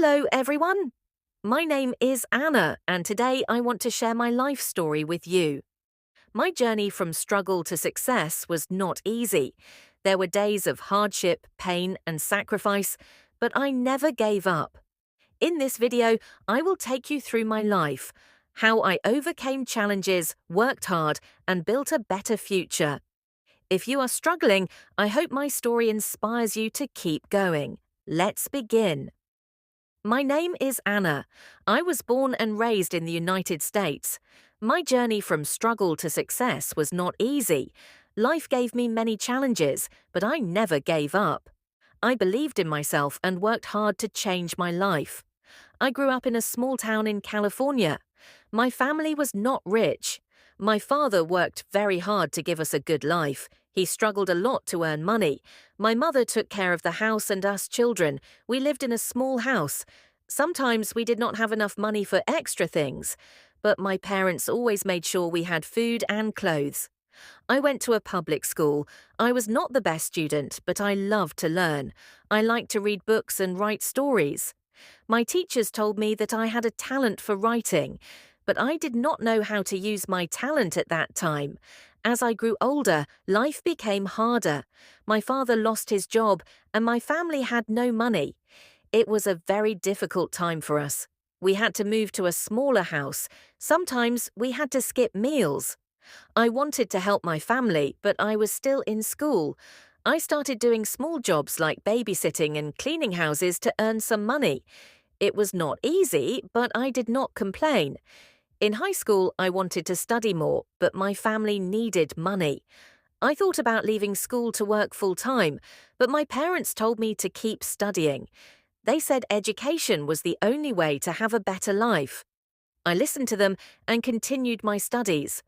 Hello, everyone. My name is Anna, and today I want to share my life story with you. My journey from struggle to success was not easy. There were days of hardship, pain, and sacrifice, but I never gave up. In this video, I will take you through my life, how I overcame challenges, worked hard, and built a better future. If you are struggling, I hope my story inspires you to keep going. Let's begin. My name is Anna. I was born and raised in the United States. My journey from struggle to success was not easy. Life gave me many challenges, but I never gave up. I believed in myself and worked hard to change my life. I grew up in a small town in California. My family was not rich. My father worked very hard to give us a good life. He struggled a lot to earn money. My mother took care of the house and us children. We lived in a small house. Sometimes we did not have enough money for extra things, but my parents always made sure we had food and clothes. I went to a public school. I was not the best student, but I loved to learn. I liked to read books and write stories. My teachers told me that I had a talent for writing, but I did not know how to use my talent at that time. As I grew older, life became harder. My father lost his job, and my family had no money. It was a very difficult time for us. We had to move to a smaller house. Sometimes we had to skip meals. I wanted to help my family, but I was still in school. I started doing small jobs like babysitting and cleaning houses to earn some money. It was not easy, but I did not complain. In high school, I wanted to study more, but my family needed money. I thought about leaving school to work full-time, but my parents told me to keep studying. They said education was the only way to have a better life. I listened to them and continued my studies.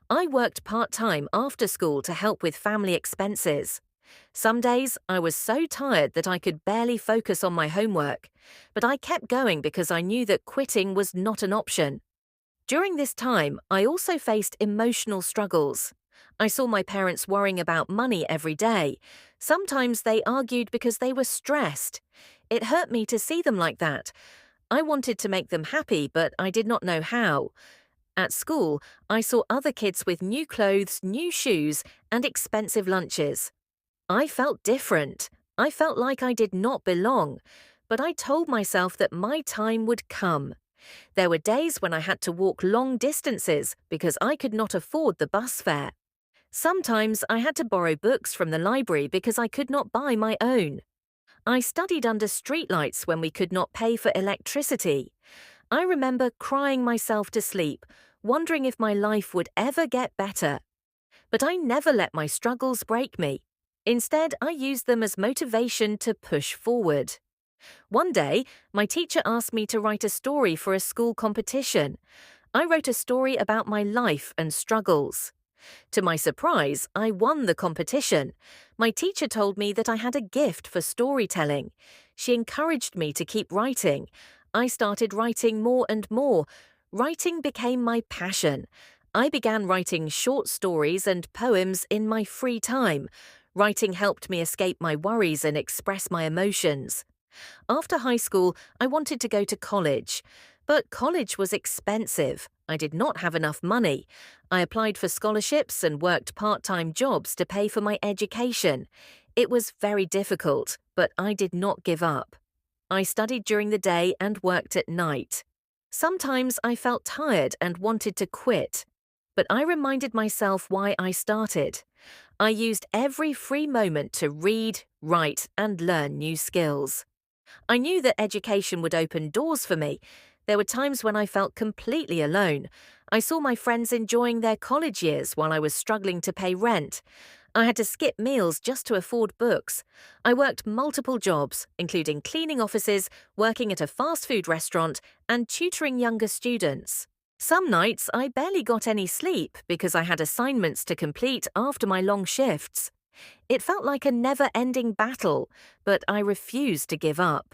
I worked part-time after school to help with family expenses. Some days I was so tired that I could barely focus on my homework, but I kept going because I knew that quitting was not an option. During this time, I also faced emotional struggles. I saw my parents worrying about money every day. Sometimes they argued because they were stressed. It hurt me to see them like that. I wanted to make them happy, but I did not know how. At school, I saw other kids with new clothes, new shoes, and expensive lunches. I felt different. I felt like I did not belong, but I told myself that my time would come. There were days when I had to walk long distances because I could not afford the bus fare. Sometimes I had to borrow books from the library because I could not buy my own. I studied under streetlights when we could not pay for electricity. I remember crying myself to sleep, wondering if my life would ever get better. But I never let my struggles break me. Instead, I used them as motivation to push forward. One day, my teacher asked me to write a story for a school competition. I wrote a story about my life and struggles. To my surprise, I won the competition. My teacher told me that I had a gift for storytelling. She encouraged me to keep writing. I started writing more and more. Writing became my passion. I began writing short stories and poems in my free time. Writing helped me escape my worries and express my emotions. After high school, I wanted to go to college, but college was expensive. I did not have enough money. I applied for scholarships and worked part-time jobs to pay for my education. It was very difficult, but I did not give up. I studied during the day and worked at night. Sometimes I felt tired and wanted to quit, but I reminded myself why I started. I used every free moment to read, write, and learn new skills. I knew that education would open doors for me. There were times when I felt completely alone. I saw my friends enjoying their college years while I was struggling to pay rent. I had to skip meals just to afford books. I worked multiple jobs, including cleaning offices, working at a fast food restaurant, and tutoring younger students. Some nights I barely got any sleep because I had assignments to complete after my long shifts. It felt like a never-ending battle, but I refused to give up.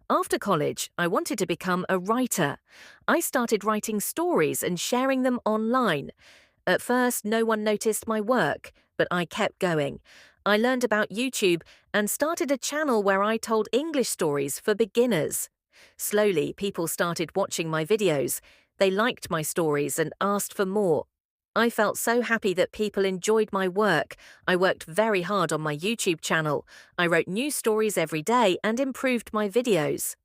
After college, I wanted to become a writer. I started writing stories and sharing them online. At first, no one noticed my work, but I kept going. I learned about YouTube and started a channel where I told English stories for beginners. Slowly, people started watching my videos. They liked my stories and asked for more. I felt so happy that people enjoyed my work. I worked very hard on my YouTube channel. I wrote new stories every day and improved my videos.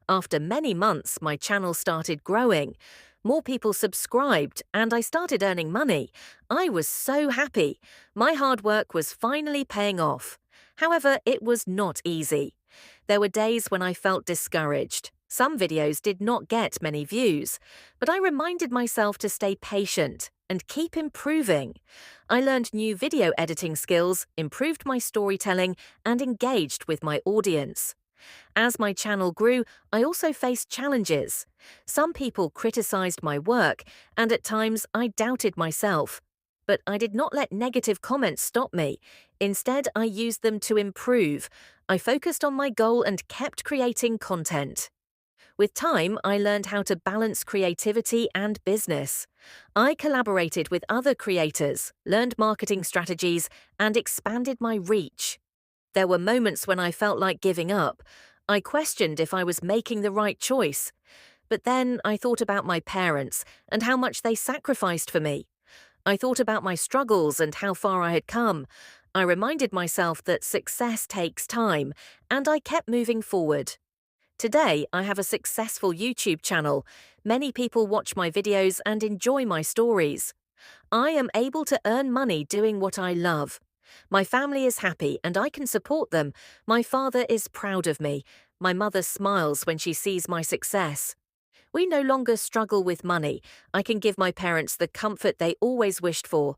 After many months, my channel started growing. More people subscribed, and I started earning money. I was so happy. My hard work was finally paying off. However, it was not easy. There were days when I felt discouraged. Some videos did not get many views, but I reminded myself to stay patient and keep improving. I learned new video editing skills, improved my storytelling, and engaged with my audience. As my channel grew, I also faced challenges. Some people criticized my work, and at times I doubted myself. But I did not let negative comments stop me. Instead, I used them to improve. I focused on my goal and kept creating content. With time, I learned how to balance creativity and business. I collaborated with other creators, learned marketing strategies, and expanded my reach. There were moments when I felt like giving up. I questioned if I was making the right choice. But then I thought about my parents and how much they sacrificed for me. I thought about my struggles and how far I had come. I reminded myself that success takes time, and I kept moving forward. Today, I have a successful YouTube channel. Many people watch my videos and enjoy my stories. I am able to earn money doing what I love. My family is happy and I can support them. My father is proud of me. My mother smiles when she sees my success. We no longer struggle with money. I can give my parents the comfort they always wished for.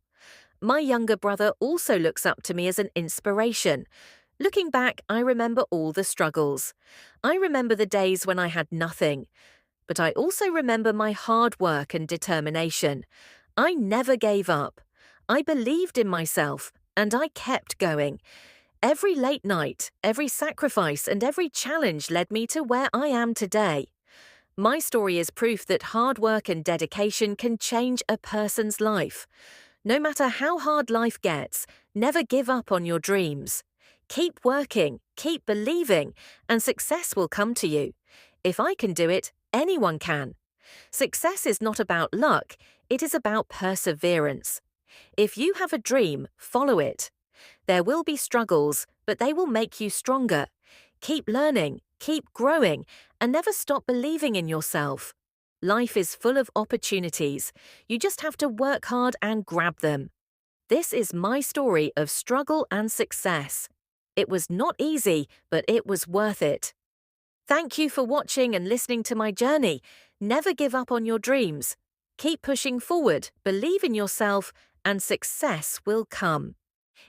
My younger brother also looks up to me as an inspiration. Looking back, I remember all the struggles. I remember the days when I had nothing. But I also remember my hard work and determination. I never gave up. I believed in myself, and I kept going. Every late night, every sacrifice, and every challenge led me to where I am today. My story is proof that hard work and dedication can change a person's life. No matter how hard life gets, never give up on your dreams. Keep working, keep believing, and success will come to you. If I can do it, anyone can. Success is not about luck, it is about perseverance. If you have a dream, follow it. There will be struggles, but they will make you stronger. Keep learning, keep growing, and never stop believing in yourself. Life is full of opportunities. You just have to work hard and grab them. This is my story of struggle and success. It was not easy, but it was worth it. Thank you for watching and listening to my journey. Never give up on your dreams. Keep pushing forward, believe in yourself, and success will come.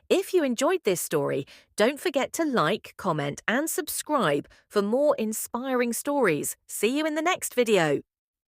If you enjoyed this story, don't forget to like, comment, and subscribe for more inspiring stories. See you in the next video.